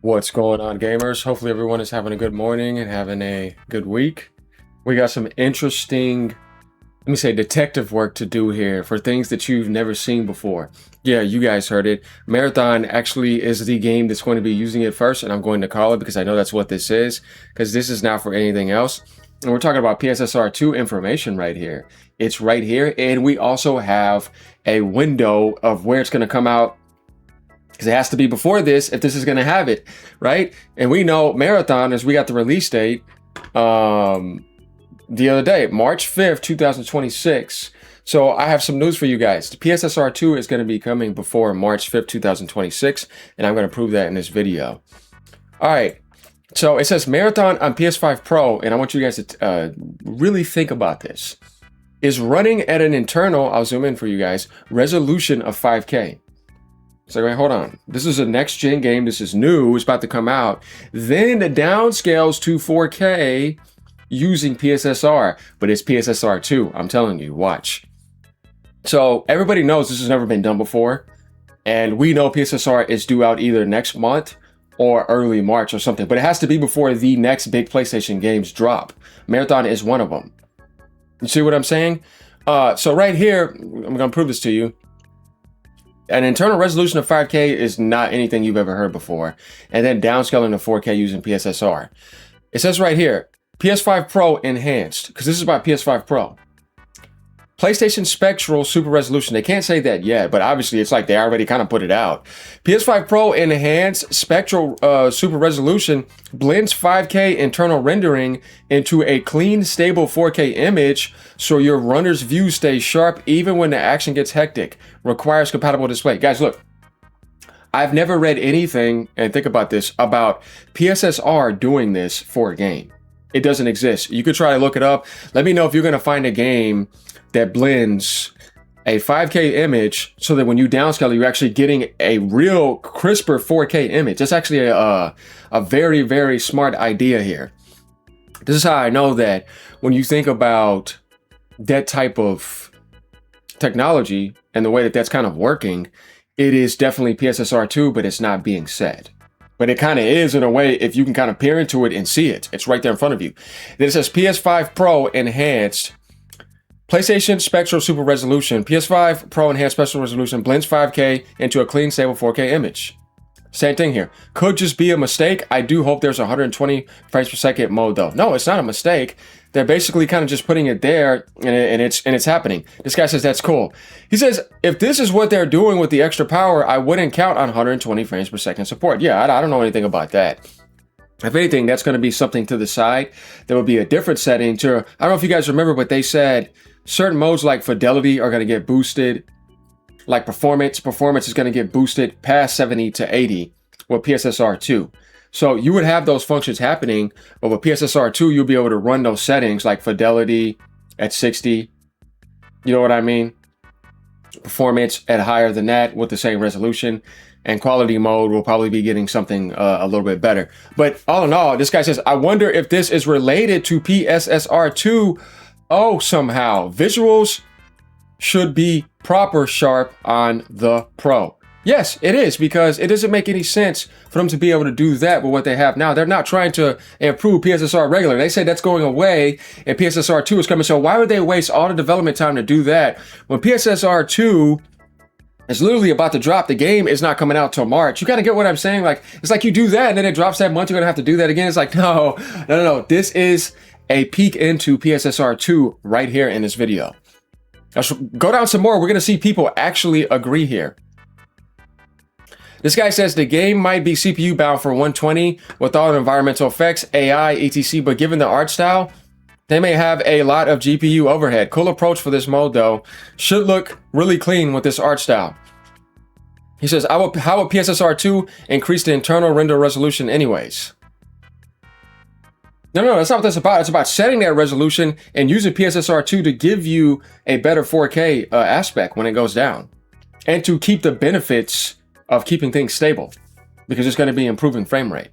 What's going on, gamers? Hopefully everyone is having a good morning and having a good week. We got some interesting, let me say, detective work to do here for things that you've never seen before. Yeah, you guys heard it. Marathon actually is the game that's going to be using it first, and I'm going to call it because I know that's what this is, because this is not for anything else. And we're talking about PSSR 2 information right here. It's right here, and we also have a window of where it's going to come out, because it has to be before this if this is going to have it, right? And we know Marathon, as we got the release date the other day, March 5th, 2026. So I have some news for you guys. The PSSR 2 is going to be coming before March 5th, 2026, and I'm going to prove that in this video. All right, so it says Marathon on PS5 Pro, and I want you guys to really think about this. Is running at an internal, I'll zoom in for you guys, resolution of 5K. So wait, hold on. This is a next gen game. This is new. It's about to come out. Then it downscales to 4K using PSSR, but it's PSSR 2. I'm telling you, watch. So everybody knows this has never been done before. And we know PSSR is due out either next month or early March or something, but it has to be before the next big PlayStation games drop. Marathon is one of them. You see what I'm saying? So right here, I'm going to prove this to you. An internal resolution of 5K is not anything you've ever heard before. And then downscaling to 4K using PSSR. It says right here, PS5 Pro enhanced, because this is about PS5 Pro. PlayStation Spectral Super Resolution. They can't say that yet, but obviously it's like they already kind of put it out. PS5 Pro Enhanced Spectral Super Resolution blends 5K internal rendering into a clean, stable 4K image so your runner's view stays sharp even when the action gets hectic. Requires compatible display. Guys, look. I've never read anything, and think about this, about PSSR doing this for a game. It doesn't exist. You could try to look it up. Let me know if you're going to find a game that blends a 5K image so that when you downscale, you're actually getting a real crisper 4K image. That's actually a very, very smart idea here. This is how I know that when you think about that type of technology and the way that that's kind of working, it is definitely PSSR 2, but it's not being said. But it kind of is in a way if you can kind of peer into it and see it. It's right there in front of you. Then it says PS5 Pro Enhanced PlayStation Spectral Super Resolution. PS5 Pro Enhanced Special Resolution blends 5K into a clean, stable 4K image. Same thing here. Could just be a mistake. I do hope there's 120 frames per second mode though. No, it's not a mistake. They're basically kind of just putting it there and it's happening. This guy says that's cool. He says, if this is what they're doing with the extra power, I wouldn't count on 120 frames per second support. Yeah, I don't know anything about that. If anything, that's going to be something to the side. There would be a different setting to, I don't know if you guys remember, but they said certain modes like fidelity are going to get boosted. Like performance is going to get boosted past 70 to 80 with PSSR 2. So you would have those functions happening, but with PSSR 2, you'll be able to run those settings like fidelity at 60. You know what I mean? Performance at higher than that with the same resolution. And quality mode will probably be getting something a little bit better. But all in all, this guy says, I wonder if this is related to PSSR 2. Oh, somehow. Visuals should be proper sharp on the Pro. Yes, it is, because it doesn't make any sense for them to be able to do that with what they have now. They're not trying to improve PSSR regular. They say that's going away and PSSR 2 is coming. So why would they waste all the development time to do that when PSSR 2 is literally about to drop? The game is not coming out till March. You gotta get what I'm saying? Like, it's like you do that and then it drops that month. You're gonna have to do that again. It's like, no. This is a peek into PSSR 2 right here in this video. Now, go down some more. We're gonna see people actually agree here. This guy says the game might be CPU bound for 120 with all the environmental effects, AI, etc. But given the art style, they may have a lot of GPU overhead. Cool approach for this mode though. Should look really clean with this art style. He says, how would PSSR 2 increase the internal render resolution anyways? No, that's not what that's about. It's about setting that resolution and using PSSR 2 to give you a better 4K aspect when it goes down. And to keep the benefits of keeping things stable, because it's going to be improving frame rate.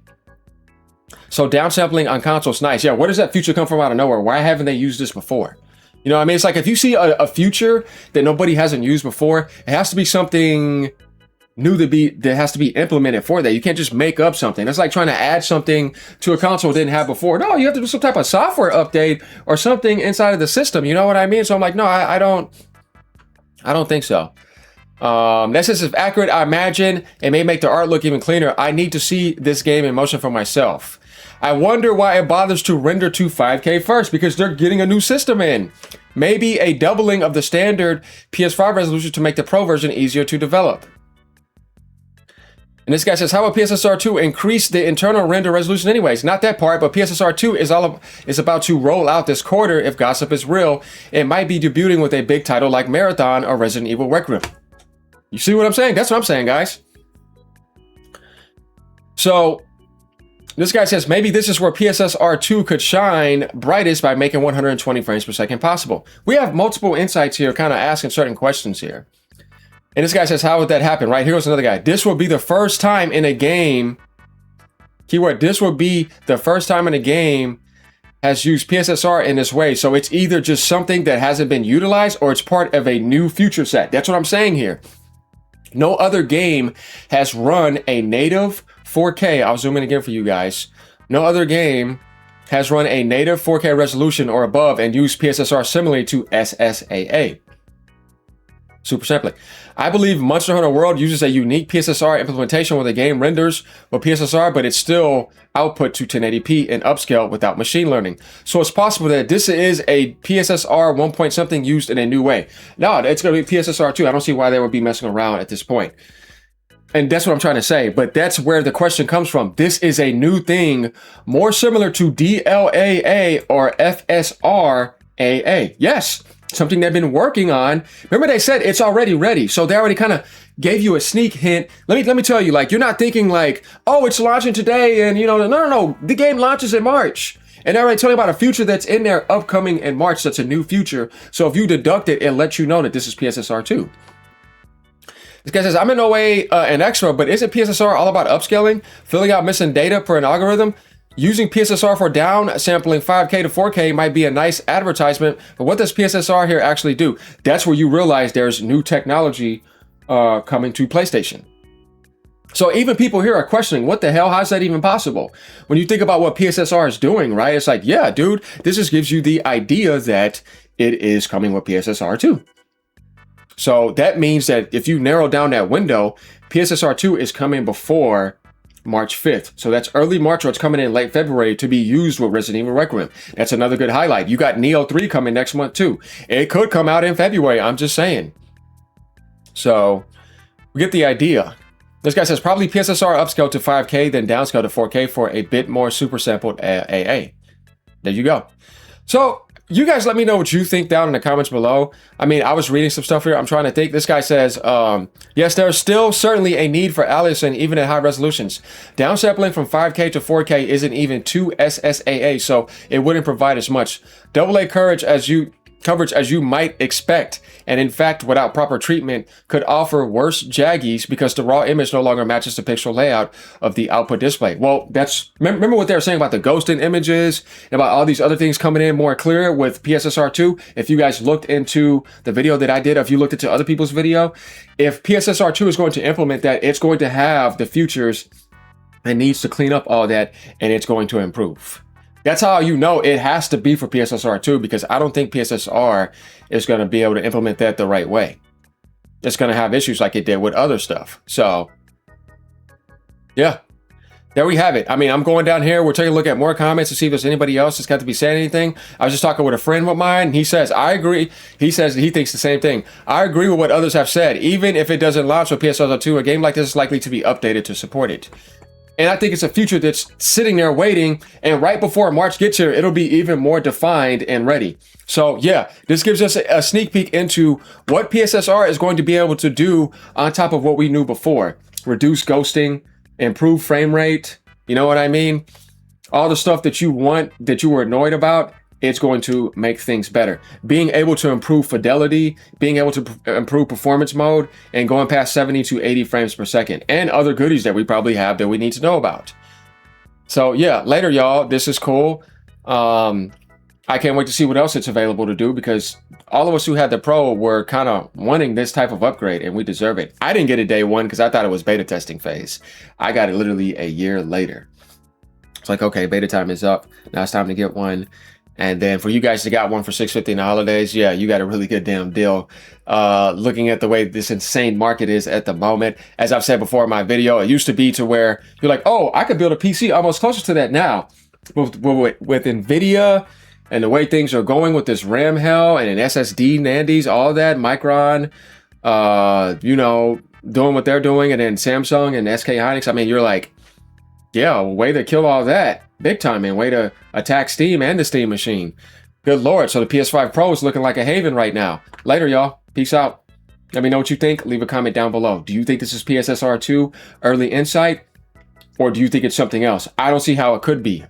So downsampling on consoles, nice. Yeah, where does that feature come from out of nowhere? Why haven't they used this before? You know what I mean? It's like if you see a feature that nobody hasn't used before, it has to be something that has to be implemented for that. You can't just make up something. It's like trying to add something to a console it didn't have before. No, you have to do some type of software update or something inside of the system. You know what I mean? So I'm like, no, I don't think so. That's just as accurate. I imagine it may make the art look even cleaner. I need to see this game in motion for myself. I wonder why it bothers to render to 5K first, because they're getting a new system in. Maybe a doubling of the standard PS5 resolution to make the Pro version easier to develop. And this guy says, how will PSSR 2 increase the internal render resolution anyways? Not that part, but PSSR 2 is about to roll out this quarter. If gossip is real, it might be debuting with a big title like Marathon or Resident Evil Requiem. You see what I'm saying? That's what I'm saying, guys. So this guy says, maybe this is where PSSR 2 could shine brightest by making 120 frames per second possible. We have multiple insights here, kind of asking certain questions here. And this guy says, how would that happen? Right, here's another guy. This will be the first time in a game, keyword, this will be the first time in a game has used PSSR in this way. So it's either just something that hasn't been utilized or it's part of a new feature set. That's what I'm saying here. No other game has run a native 4K. I'll zoom in again for you guys. No other game has run a native 4K resolution or above and used PSSR similarly to SSAA. Super simply. I believe Monster Hunter World uses a unique PSSR implementation where the game renders with PSSR, but it's still output to 1080p and upscale without machine learning. So it's possible that this is a PSSR 1 point something used in a new way. No, it's going to be PSSR 2. I don't see why they would be messing around at this point. And that's what I'm trying to say. But that's where the question comes from. This is a new thing, more similar to DLAA or FSRAA. Yes. Something they've been working on. Remember, they said it's already ready. So they already kind of gave you a sneak hint. Let me tell you, like, you're not thinking like, oh, it's launching today. And, you know, no. The game launches in March. And they already tell you about a future that's in there upcoming in March. That's a new future. So if you deduct it, it lets you know that this is PSSR 2. This guy says, I'm in no way an expert, but isn't PSSR all about upscaling, filling out missing data per an algorithm? Using PSSR for down sampling 5K to 4K might be a nice advertisement, but what does PSSR here actually do? That's where you realize there's new technology coming to PlayStation. So even people here are questioning, what the hell? How's that even possible? When you think about what PSSR is doing, right? It's like, yeah, dude, this just gives you the idea that it is coming with PSSR 2. So that means that if you narrow down that window, PSSR 2 is coming before March 5th. So that's early March, or it's coming in late February to be used with Resident Evil Requiem. That's another good highlight. You got Neo 3 coming next month too. It could come out in February. I'm just saying. So we get the idea. This guy says probably PSSR upscale to 5K, then downscale to 4K for a bit more super sampled AA. There you go. So you guys let me know what you think down in the comments below. I mean, I was reading some stuff here. I'm trying to think. This guy says, yes, there's still certainly a need for aliasing even at high resolutions. Downsampling from 5K to 4K isn't even 2 SSAA, so it wouldn't provide as much AA coverage as you might expect. And in fact, without proper treatment, could offer worse jaggies because the raw image no longer matches the pixel layout of the output display. Well, remember what they were saying about the ghosting images and about all these other things coming in more clear with PSSR 2. If you guys looked into the video that I did, if you looked into other people's video, if PSSR 2 is going to implement that, it's going to have the features it needs to clean up all that, and it's going to improve. That's how you know it has to be for PSSR 2, because I don't think PSSR is going to be able to implement that the right way. It's going to have issues like it did with other stuff. So, yeah, there we have it. I mean, I'm going down here. We're taking a look at more comments to see if there's anybody else that's got to be saying anything. I was just talking with a friend of mine. He says, I agree. He says he thinks the same thing. I agree with what others have said. Even if it doesn't launch with PSSR 2, a game like this is likely to be updated to support it. And I think it's a future that's sitting there waiting, and right before March gets here, it'll be even more defined and ready. So yeah, this gives us a sneak peek into what PSSR is going to be able to do on top of what we knew before. Reduce ghosting, improve frame rate, you know what I mean? All the stuff that you want, that you were annoyed about, it's going to make things better. Being able to improve fidelity, being able to improve performance mode, and going past 70 to 80 frames per second, and other goodies that we probably have that we need to know about. So yeah, later y'all, this is cool. I can't wait to see what else it's available to do, because all of us who had the Pro were kind of wanting this type of upgrade, and we deserve it. I didn't get it day one because I thought it was beta testing phase. I got it literally a year later. It's like, okay, beta time is up. Now it's time to get one. And then for you guys that got one for $650 in the holidays, yeah, you got a really good damn deal. Looking at the way this insane market is at the moment, as I've said before in my video, it used to be to where you're like, oh, I could build a PC almost closer to that now. With NVIDIA and the way things are going with this RAM hell and an SSD Nandies, all that, Micron, you know, doing what they're doing, and then Samsung and SK Hynix. I mean, you're like, yeah, way to kill all that. Big time, man. Way to attack Steam and the Steam machine. Good Lord. So the PS5 Pro is looking like a haven right now. Later, y'all. Peace out. Let me know what you think. Leave a comment down below. Do you think this is PSSR 2 early insight? Or do you think it's something else? I don't see how it could be.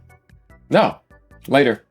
No. Later.